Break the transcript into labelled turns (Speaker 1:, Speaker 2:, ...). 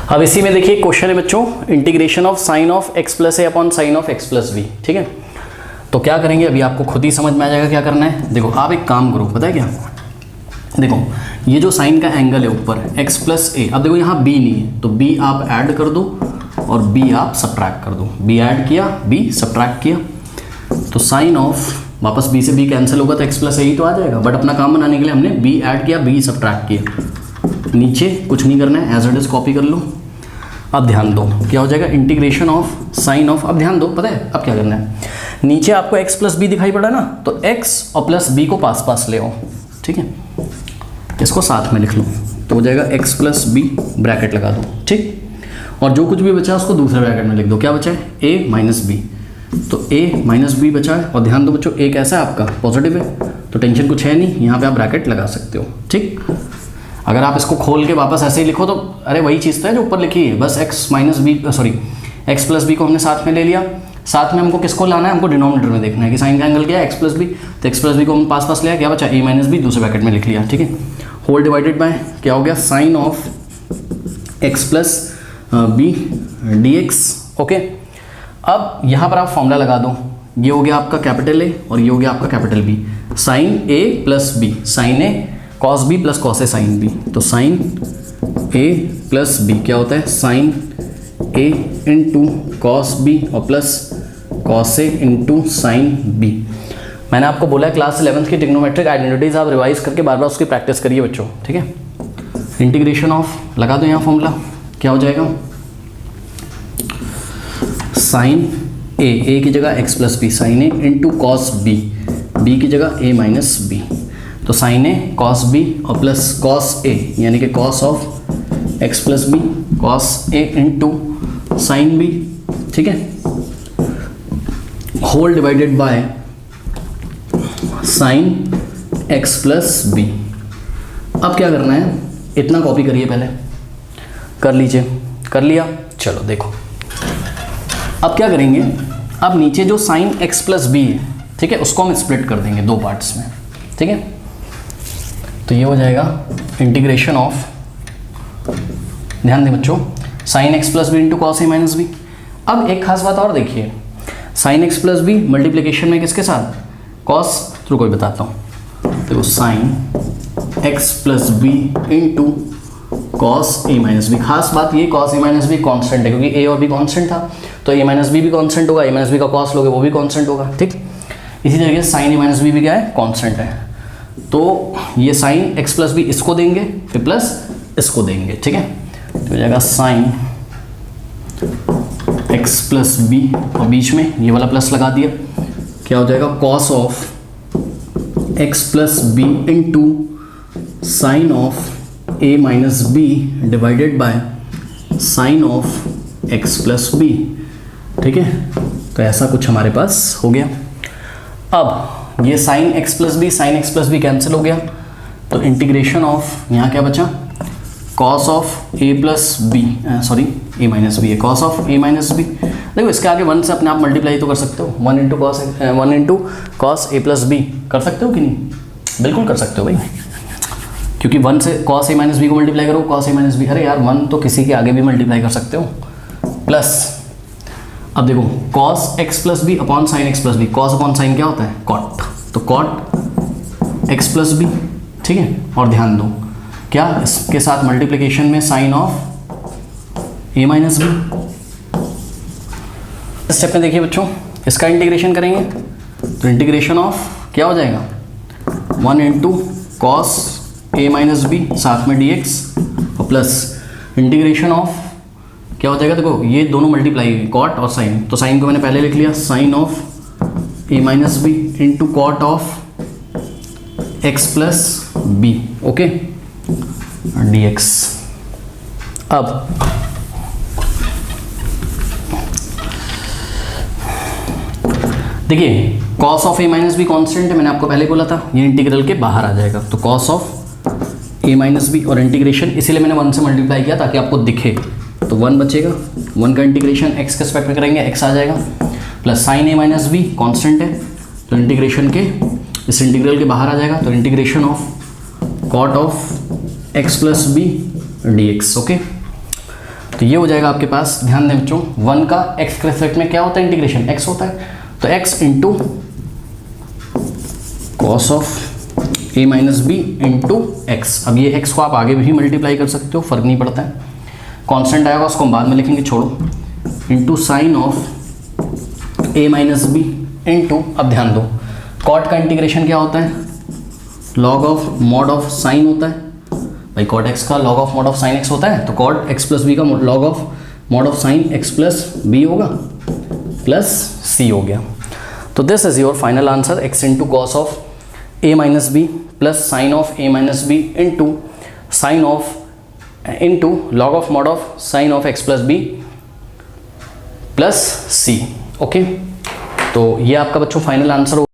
Speaker 1: अब इसी में देखिए क्वेश्चन है बच्चों, integration of sine of x plus a upon sine of x plus b. ठीक है, तो क्या करेंगे अभी आपको खुद ही समझ में आ जाएगा क्या करना है। देखो आप एक काम करो, पता है क्या, देखो ये जो साइन का एंगल है ऊपर एक्स प्लस ए, अब देखो यहाँ बी नहीं है तो बी आप ऐड कर दो और बी आप सब्ट्रैक्ट कर दो। बी ऐड किया, बी सब्ट्रैक्ट किया, तो साइन ऑफ वापस बी से बी कैंसिल होगा तो एक्स प्लस ए ही तो आ जाएगा। बट अपना काम बनाने के लिए हमने बी ऐड किया, बी सब्ट्रैक्ट किया। नीचे कुछ नहीं करना है, एज इट इज कॉपी कर लो। अब ध्यान दो क्या हो जाएगा, इंटीग्रेशन ऑफ साइन ऑफ, अब ध्यान दो पता है अब क्या करना है। नीचे आपको x प्लस बी दिखाई पड़ा ना, तो x और प्लस बी को पास पास ले आओ। ठीक है, इसको साथ में लिख लो तो हो जाएगा x प्लस बी, ब्रैकेट लगा दो। ठीक, और जो कुछ भी बचा उसको दूसरे ब्रैकेट में लिख दो। क्या बचा है, a माइनस बी, तो a माइनस बी बचा है। और ध्यान दो बच्चों a कैसा है आपका, पॉजिटिव है, तो टेंशन कुछ है नहीं, यहाँ पे आप ब्रैकेट लगा सकते हो। ठीक, अगर आप इसको खोल के वापस ऐसे ही लिखो तो अरे वही चीज़ तो है जो ऊपर लिखी है, बस x minus b sorry x plus b को हमने साथ में ले लिया। साथ में हमको किसको लाना है, हमको डिनोमिनेटर में देखना है कि साइन का एंगल क्या है, एक्स प्लस बी, तो एक्स प्लस बी को हम पास पास लिया, क्या बचा a माइनस बी, दूसरे ब्रैकेट में लिख लिया। ठीक है, होल डिवाइडेड बाय क्या हो गया, sine of x plus b d x. Okay, अब यहाँ पर आप फॉर्मूला लगा दो, ये हो गया आपका कैपिटल ए और ये हो गया आपका capital B. Sine A plus B, sine a cos B plus cos A sine B, तो साइन ए प्लस बी क्या होता है, sign a into cos b और plus cos a into sine B. मैंने आपको बोला है क्लास 11th की ट्रिग्नोमेट्रिक आइडेंटिटीज आप रिवाइज करके बार बार उसकी प्रैक्टिस करिए बच्चों। ठीक है, इंटीग्रेशन ऑफ लगा दो यहाँ फॉर्मूला, क्या हो जाएगा, साइन ए की जगह x plus B, sine a into cos b, b की जगह ए माइनस बी, तो साइन ए कॉस बी और प्लस कॉस ए यानी कि cos of x plus b, cos a into sine b. ठीक है, whole divided by sine x plus b. अब क्या करना है, इतना कॉपी करिए, पहले कर लीजिए, कर लिया। चलो देखो अब क्या करेंगे, अब नीचे जो साइन एक्स प्लस बी है, ठीक है, उसको हम स्प्लिट कर देंगे दो पार्ट्स में। ठीक है, तो ये हो जाएगा इंटीग्रेशन ऑफ, ध्यान दें बच्चों, sine x plus B into cos ए माइनस बी। अब एक खास बात और देखिए, sine x plus B multiplication में किसके साथ, कॉस, तो कोई बताता हूँ, देखो sine x plus B into cos ए माइनस बी। खास बात ये कॉस ए माइनस बी कॉन्स्टेंट है, क्योंकि ए और बी कॉन्स्टेंट था, तो ए माइनस बी भी कॉन्स्टेंट होगा, ए माइनस बी का कॉस लोगे वो भी कॉन्स्टेंट होगा। ठीक, इसी तरीके से साइन ए माइनस बी भी क्या है, कॉन्स्टेंट है, तो ये साइन एक्स प्लस बी इसको देंगे, फिर प्लस इसको देंगे। ठीक है, तो हो जाएगा साइन एक्स प्लस बी और बीच में ये वाला प्लस लगा दिया, क्या हो जाएगा, cos of x plus B into sine of A minus b divided by sine of x plus b. ठीक है, तो ऐसा कुछ हमारे पास हो गया। अब ये sine x plus B, sine x plus B cancel हो गया, तो इंटीग्रेशन ऑफ यहाँ क्या बचा, cos of A plus B, sorry A minus B है, cos of A minus B. देखो इसके आगे 1 से अपने आप मल्टीप्लाई तो कर सकते हो, 1 इंटू कॉस ए प्लस बी कर सकते हो कि नहीं, बिल्कुल कर सकते हो भाई, क्योंकि 1 से कॉस ए माइनस बी को मल्टीप्लाई करो, कॉस ए माइनस बी, अरे यार 1 तो किसी के आगे भी मल्टीप्लाई कर सकते हो, प्लस अब देखो cos x plus b upon sine x plus b, cos upon sine क्या होता है, कॉट, तो कॉट एक्स प्लस बी। ठीक है, और ध्यान दो क्या इसके साथ मल्टीप्लिकेशन में sine of A minus b. इस स्टेप में देखिए बच्चों, इसका इंटीग्रेशन करेंगे तो इंटीग्रेशन ऑफ क्या हो जाएगा, 1 इंटू कॉस ए माइनस बी साथ में डी एक्स और प्लस इंटीग्रेशन ऑफ क्या हो जाएगा, देखो ये दोनों मल्टीप्लाई कॉट और साइन, तो साइन को मैंने पहले लिख लिया, sine of A minus b into cot of x plus b, okay, d x. अब देखिए cos of A minus B constant है, मैंने आपको पहले बोला था, ये इंटीग्रल के बाहर आ जाएगा, तो cos of A minus b और इंटीग्रेशन, इसीलिए मैंने 1 से मल्टीप्लाई किया ताकि आपको दिखे, तो 1 बचेगा, 1 का इंटीग्रेशन एक्स के रिस्पेक्ट में करेंगे, एक्स आ जाएगा, प्लस साइन ए माइनस बी कॉन्स्टेंट है, तो इंटीग्रेशन के इस इंटीग्रल के बाहर आ जाएगा, तो integration of cot of x plus b d x. Okay, तो ये हो जाएगा आपके पास, ध्यान दें बच्चों, 1 का x के रेस्पेक्ट में क्या होता है, इंटीग्रेशन x होता है, तो x into cos of a minus b into x. अब ये x को आप आगे भी मल्टीप्लाई कर सकते हो, फर्क नहीं पड़ता है, कांस्टेंट आएगा उसको हम बाद में लिखेंगे, छोड़ो, into sine of a minus b into, अब ध्यान दो कॉट का इंटीग्रेशन क्या होता है, log of mod of sine होता है भाई, कॉट एक्स का log of mod of sine x होता है, तो कॉट एक्स प्लस बी का log of mod of sine x plus b होगा प्लस सी हो गया। तो this is your final answer, x into cos of A minus B plus sine of A minus b into sine of into log of mod of sine of x plus b plus c. Okay, तो ये आपका बच्चों final answer